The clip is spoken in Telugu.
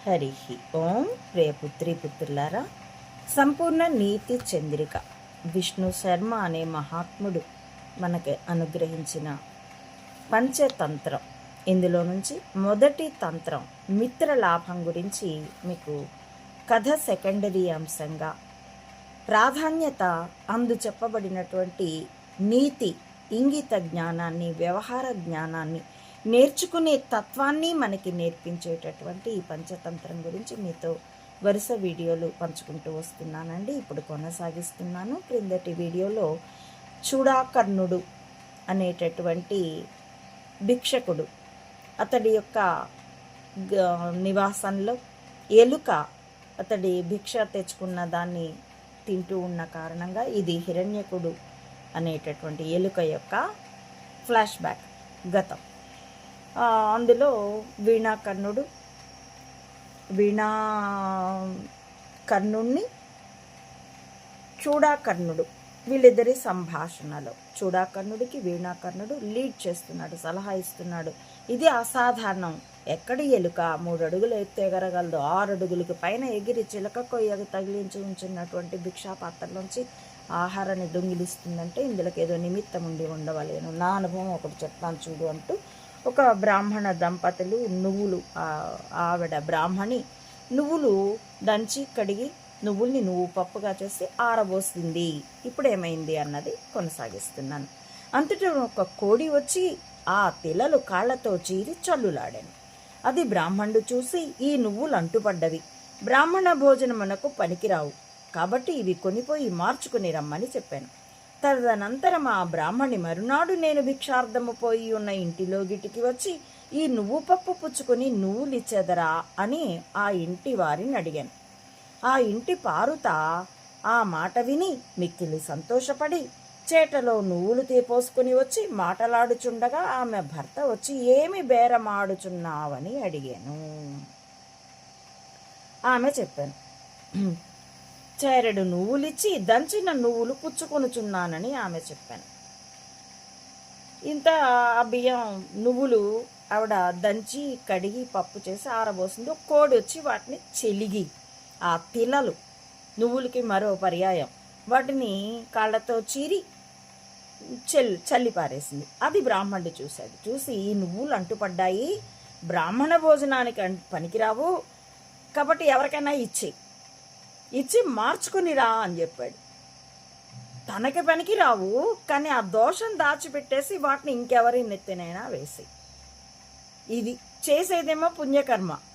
హరి ఓం. ప్రియ పుత్రి పుత్రులారా, సంపూర్ణ నీతి చంద్రిక విష్ణు శర్మ అనే మహాత్ముడు మనకి అనుగ్రహించిన పంచతంత్రం. ఇందులో నుంచి మొదటి తంత్రం మిత్ర లాభం గురించి మీకు కథ సెకండరీ అంశంగా ప్రాధాన్యత అందు చెప్పబడినటువంటి నీతి, ఇంగిత జ్ఞానాన్ని, వ్యవహార జ్ఞానాన్ని, నేర్చుకునే తత్వాన్ని మనకి నేర్పించేటటువంటి ఈ పంచతంత్రం గురించి మీతో వరుస వీడియోలు పంచుకుంటూ వస్తున్నానండి. ఇప్పుడు కొనసాగిస్తున్నాను. క్రిందటి వీడియోలో చూడాకర్ణుడు అనేటటువంటి భిక్షకుడు, అతడి యొక్క నివాసంలో ఎలుక అతడి భిక్ష తెచ్చుకున్న దాన్ని తింటూ ఉన్న కారణంగా ఇది హిరణ్యకుడు అనేటటువంటి ఎలుక యొక్క ఫ్లాష్ బ్యాక్, గతం. అందులో వీణాకర్ణుణ్ణి చూడాకర్ణుడు వీళ్ళిద్దరి సంభాషణలో చూడాకర్ణుడికి వీణాకర్ణుడు లీడ్ చేస్తున్నాడు, సలహా ఇస్తున్నాడు. ఇది అసాధారణం. ఎక్కడి ఎలుక 3 అడుగులు ఎత్తెగరగలదు, 6 అడుగులకు పైన ఎగిరి చిలక కొయ్యకు తగిలించి ఉంచున్నటువంటి భిక్షాపాత్రలోంచి ఆహారాన్ని దొంగిలిస్తుందంటే ఇందులోకి ఏదో నిమిత్తం ఉండి ఉండవలేను. నా అనుభవం ఒకటి చెప్తాను చూడు అంటూ ఒక బ్రాహ్మణ దంపతులు నువ్వులు, ఆవిడ బ్రాహ్మణి నువ్వులు దంచి కడిగి నువ్వుల్ని నువ్వు పప్పుగా చేసి ఆరబోసింది. ఇప్పుడు ఏమైంది అన్నది కొనసాగిస్తున్నాను. అంతటా ఒక కోడి వచ్చి ఆ తిలలు కాళ్లతో చీరి చల్లులాడాను. అది బ్రాహ్మణుడు చూసి, ఈ నువ్వులు అంటుపడ్డవి, బ్రాహ్మణ భోజనమునకు పనికిరావు, కాబట్టి ఇవి కొనిపోయి మార్చుకుని రమ్మని చెప్పాను. తదనంతరం ఆ బ్రాహ్మణి మరునాడు నేను భిక్షార్థము పోయి ఉన్న ఇంటిలో గిటికి వచ్చి, ఈ నువ్వు పప్పు పుచ్చుకొని నువ్వులిచ్చేదరా అని ఆ ఇంటి వారిని అడిగాను. ఆ ఇంటి పారుత ఆ మాట విని మిక్కిలి సంతోషపడి చేటలో నువ్వులు పోసుకుని వచ్చి మాటలాడుచుండగా ఆమె భర్త వచ్చి, ఏమి బేరమాడుచున్నావని అడిగాను. ఆమె చెప్పాను, చేరెడు నువ్వులిచ్చి దంచిన నువ్వులు పుచ్చుకొనుచున్నానని ఆమె చెప్పాను. ఇంత ఆ బియ్యం నువ్వులు ఆవిడ దంచి కడిగి పప్పు చేసి ఆరబోసింది. కోడి వచ్చి వాటిని చెలిగి, ఆ తిలలు నువ్వులకి మరో పర్యాయం, వాటిని కాళ్ళతో చీరి చల్లి పారేసింది. అది బ్రాహ్మణుడు చూశాడు. చూసి, ఈ నువ్వులు అంటుపడ్డాయి, బ్రాహ్మణ భోజనానికి పనికిరావు, కాబట్టి ఎవరికైనా ఇచ్చి మార్చుకుని రా అని చెప్పాడు. తనకి పనికి రావు, కానీ ఆ దోషం దాచిపెట్టేసి వాటిని ఇంకెవరి నెత్తినైనా వేసి, ఇది చేసేదేమో పుణ్యకర్మ,